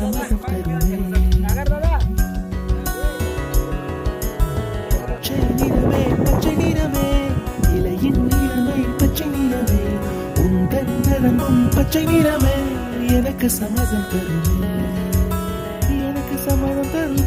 சம்மதம் தருமே. பச்சை நிறமே பச்சை நிறமே இலையின் நிறமை பச்சை நிறமே உந்தன் நிறமும் பச்சை நிறமே எனக்கு சம்மதம் தருமே எனக்கு சம்மதம் தருமே.